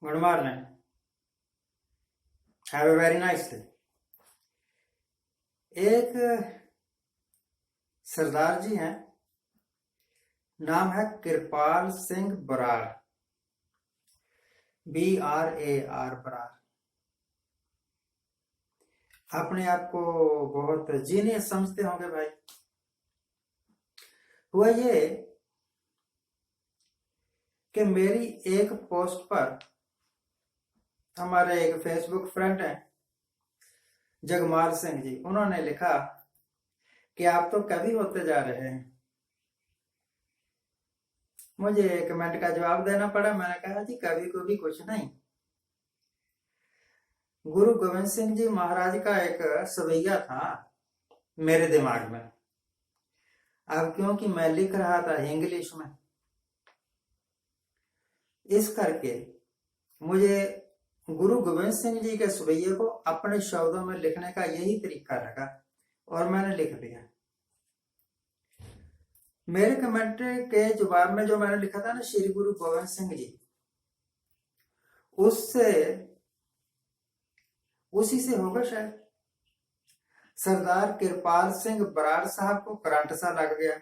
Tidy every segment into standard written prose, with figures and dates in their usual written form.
Good morning. Have a very nice day. एक सरदार जी हैं, नाम है कृपाल सिंह बराड़, BRAR बराड़। अपने आप को बहुत जीनियस समझते होंगे भाई। हुआ ये कि मेरी एक पोस्ट पर हमारे एक फेसबुक फ्रेंड हैं जगमाल सिंह जी, उन्होंने लिखा कि आप तो कवि होते जा रहे हैं। मुझे कमेंट का जवाब देना पड़ा। मैंने कहा जी कवि को भी कुछ नहीं। गुरु गोविंद सिंह जी महाराज का एक सवैया था मेरे दिमाग में। अब क्योंकि मैं लिख रहा था इंग्लिश में, इस करके मुझे गुरु गोविंद सिंह जी के सवैये को अपने शब्दों में लिखने का यही तरीका लगा और मैंने लिख दिया। मेरे कमेंट के जवाब में जो मैंने लिखा था ना, श्री गुरु गोविंद सिंह जी, उसी से होगा शायद। सरदार कृपाल सिंह बराड़ साहब को करंट सा लग गया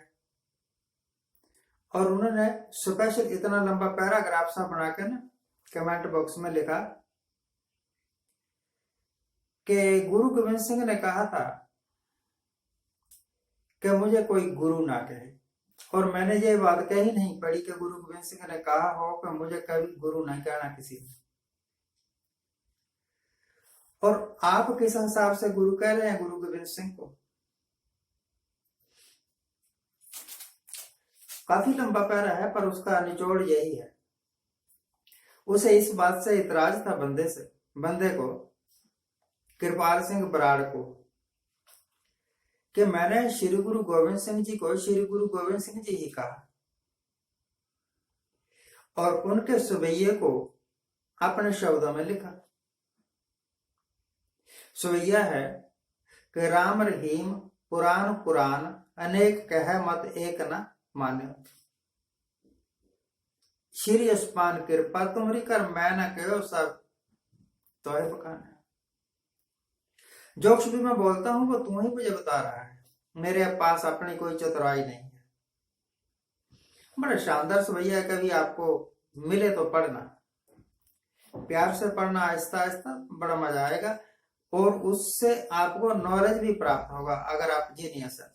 और उन्होंने स्पेशल इतना लंबा पैराग्राफ सा बनाकर ना कमेंट बॉक्स में लिखा कि गुरु गोविंद सिंह ने कहा था कि मुझे कोई गुरु ना कहे, और मैंने ये बात कही नहीं पड़ी कि गुरु गोविंद सिंह ने कहा हो कि मुझे कभी गुरु नहीं कहना किसी ने। और आप किस हिसाब से गुरु कह रहे हैं गुरु गोविंद सिंह को? काफी लंबा पैरा है पर उसका निचोड़ यही है। उसे इस बात से इतराज था बंदे को, कृपाल सिंह बराड़ को, कि मैंने श्री गुरु गोविंद सिंह जी को श्री गुरु गोविंद सिंह जी ही कहा और उनके सवैये को अपने शब्दों में लिखा। सवैया है कि राम रहीम पुराण पुराण अनेक कह मत एक न माने, श्री अस्पान कृपा तुमरी कर मैं न कहो सब तो है बखाना। जो कुछ भी मैं बोलता हूं वो तू ही मुझे बता रहा है, मेरे पास अपनी कोई चतुराई नहीं है। बड़ा शानदार सवैया है, कभी आपको मिले तो पढ़ना, प्यार से पढ़ना, आहिस्ता आहिस्ता, बड़ा मजा आएगा और उससे आपको नॉलेज भी प्राप्त होगा अगर आप जीनियस है।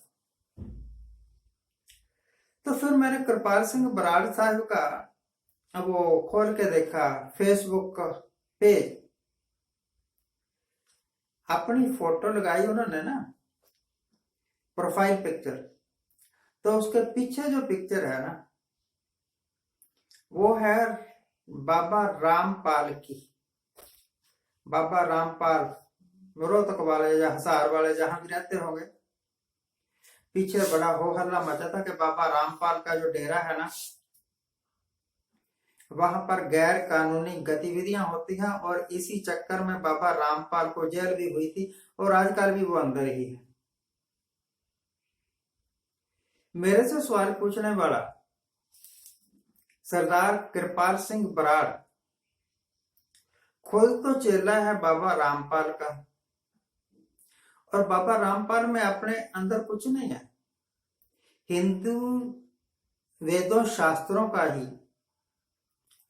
तो फिर मैंने कृपाल सिंह बराड़ साहब का वो खोल के देखा फेसबुक का पेज, अपनी फोटो लगाई उन्होंने ना, प्रोफाइल पिक्चर। तो उसके पीछे जो पिक्चर है ना, वो है बाबा रामपाल की। बाबा रामपाल रोहतक वाले या हिसार वाले जहां भी रहते होंगे, पीछे बड़ा हो हल्ला मचा था कि बाबा रामपाल का जो डेरा है ना, वहां पर गैर कानूनी गतिविधियां होती हैं और इसी चक्कर में बाबा रामपाल को जेल भी हुई थी और आजकल भी वो अंदर ही है। मेरे से सवाल पूछने वाला सरदार कृपाल सिंह बराड़ खुद तो चेला है बाबा रामपाल का, और बाबा रामपाल में अपने अंदर कुछ नहीं है, हिंदू वेदों शास्त्रों का ही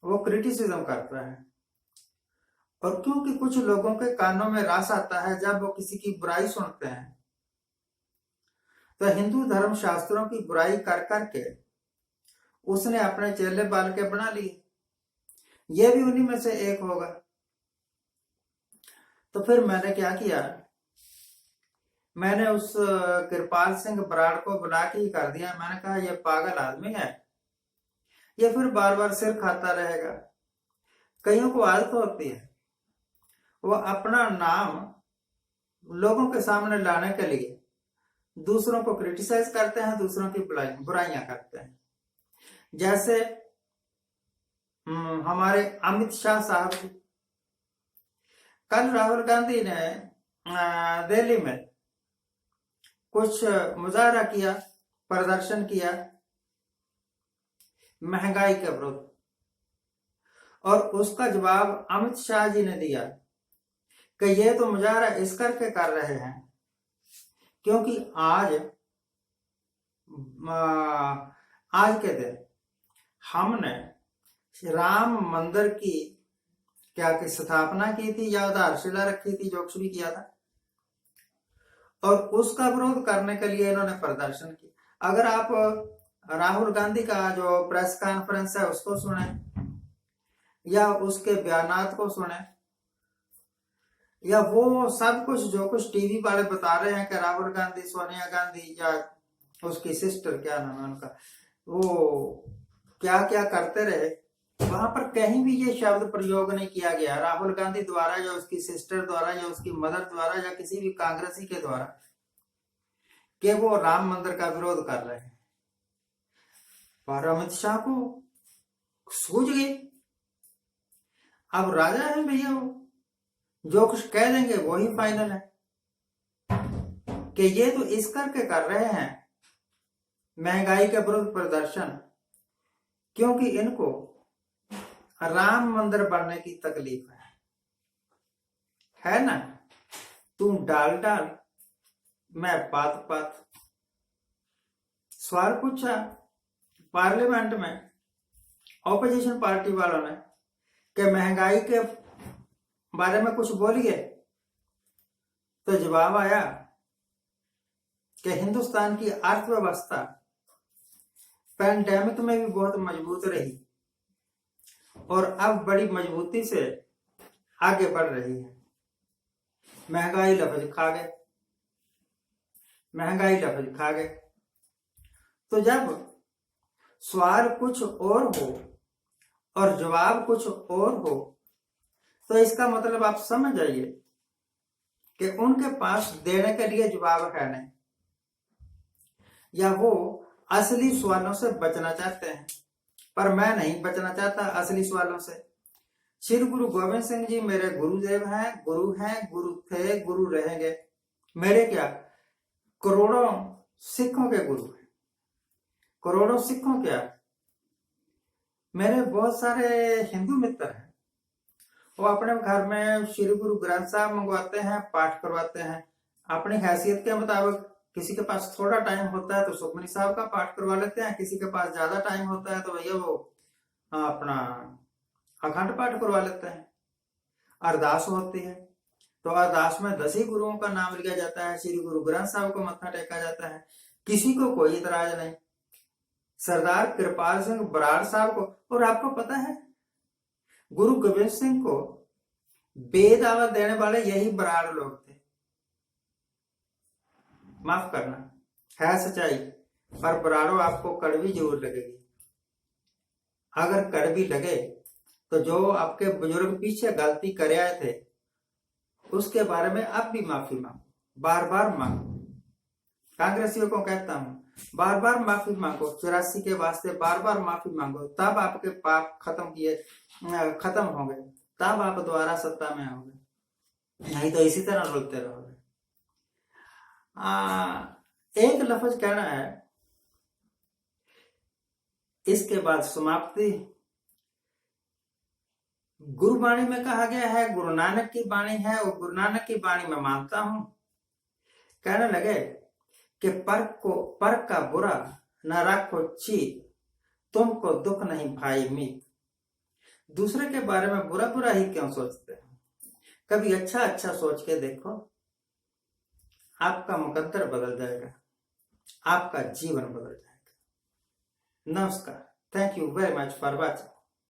वो क्रिटिसिज्म करता है। और क्योंकि कुछ लोगों के कानों में रस आता है जब वो किसी की बुराई सुनते हैं, तो हिंदू धर्म शास्त्रों की बुराई कर करके उसने अपने चेले बाल के बना लिए। ये भी उन्हीं में से एक होगा। तो फिर मैंने क्या किया, मैंने उस कृपाल सिंह बराड़ को बुला के ही कर दिया। मैंने कहा ये पागल आदमी है, ये फिर बार बार सिर खाता रहेगा। कईयों को आदत होती है, वो अपना नाम लोगों के सामने लाने के लिए दूसरों को क्रिटिसाइज करते हैं, दूसरों की बुराइयां करते हैं। जैसे हमारे अमित शाह साहब, कल राहुल गांधी ने दिल्ली में कुछ मुजाहरा किया, प्रदर्शन किया महंगाई के विरुद्ध, और उसका जवाब अमित शाह जी ने दिया कि ये तो मुजाहरा इस करके कर रहे हैं क्योंकि आज के दिन हमने राम मंदिर की क्या की स्थापना की थी या आधारशिला रखी थी, जो कुछ भी किया था, और उसका विरोध करने के लिए इन्होंने प्रदर्शन किया। अगर आप राहुल गांधी का जो प्रेस कॉन्फ्रेंस है उसको सुने या उसके बयानात को सुने या वो सब कुछ जो कुछ टीवी वाले बता रहे हैं कि राहुल गांधी, सोनिया गांधी या उसकी सिस्टर, क्या नाम है उनका, वो क्या क्या करते रहे, वहां पर कहीं भी ये शब्द प्रयोग नहीं किया गया राहुल गांधी द्वारा या उसकी सिस्टर द्वारा या उसकी मदर द्वारा या किसी भी कांग्रेसी के द्वारा कि वो राम मंदिर का विरोध कर रहे हैं। पर अमित शाह को सूझ गई, अब राजा है भैया, वो जो कुछ कह देंगे वही फाइनल है कि ये तो इस करके कर रहे हैं महंगाई के विरुद्ध प्रदर्शन क्योंकि इनको राम मंदिर बनने की तकलीफ है ना। तू डाल डाल, मैं पात पात। सवाल पूछा पार्लियामेंट में ऑपोजिशन पार्टी वालों ने कि महंगाई के बारे में कुछ बोलिए, तो जवाब आया कि हिंदुस्तान की अर्थव्यवस्था पैंडेमिक में भी बहुत मजबूत रही और अब बड़ी मजबूती से आगे बढ़ रही है। महंगाई लफ्ज खा गए, महंगाई लफ्ज खा गए। तो जब सवाल कुछ और हो और जवाब कुछ और हो तो इसका मतलब आप समझ जाइए कि उनके पास देने के लिए जवाब है नहीं, या वो असली सवालों से बचना चाहते हैं। पर मैं नहीं बचना चाहता असली सवालों से। श्री गुरु गोविंद सिंह जी मेरे गुरुदेव हैं, गुरु थे, गुरु रहेंगे। मेरे क्या करोड़ों सिखों के गुरु हैं, करोड़ों सिखों क्या, मेरे बहुत सारे हिंदू मित्र हैं, वो अपने घर में श्री गुरु ग्रंथ साहब मंगवाते हैं, पाठ करवाते हैं अपनी हैसियत के मुताबिक। किसी के पास थोड़ा टाइम होता है तो सुखमनी साहब का पाठ करवा लेते हैं, किसी के पास ज्यादा टाइम होता है तो भैया वो अपना अखंड पाठ करवा लेते हैं। अरदास होती है तो अरदास में 10 ही गुरुओं का नाम लिया जाता है, श्री गुरु ग्रंथ साहब को मत्था टेका जाता है, किसी को कोई इतराज नहीं। सरदार कृपाल सिंह बराड़ साहब को, और आपको पता है गुरु गोविंद सिंह को बेदावत देने वाले यही बराड़ लोग थे। माफ करना, है सच्चाई, पर बराड़ो आपको कड़वी जरूर लगेगी। अगर कड़वी लगे तो जो आपके बुजुर्ग पीछे गलती करे आए थे उसके बारे में अब भी माफी मांगो, बार बार मांगो। कांग्रेसियों को कहता हूं बार बार माफी मांगो, 84 के वास्ते बार बार माफी मांगो, तब आपके पाप खत्म होंगे, तब आप दोबारा सत्ता में आओगे, नहीं तो इसी तरह रोते रहोगे। एक लफ्ज कहना है, इसके बाद समाप्ति। गुरुवाणी में कहा गया है, गुरु नानक की वाणी है, और गुरु नानक की वाणी में मानता हूं। कहने लगे कि पर का बुरा न रखो चीत, तुमको दुख नहीं भाई मीत। दूसरे के बारे में बुरा बुरा ही क्यों सोचते हैं, कभी अच्छा अच्छा सोच के देखो, आपका मुकद्दर बदल जाएगा, आपका जीवन बदल जाएगा। नमस्कार, thank you very much for watching.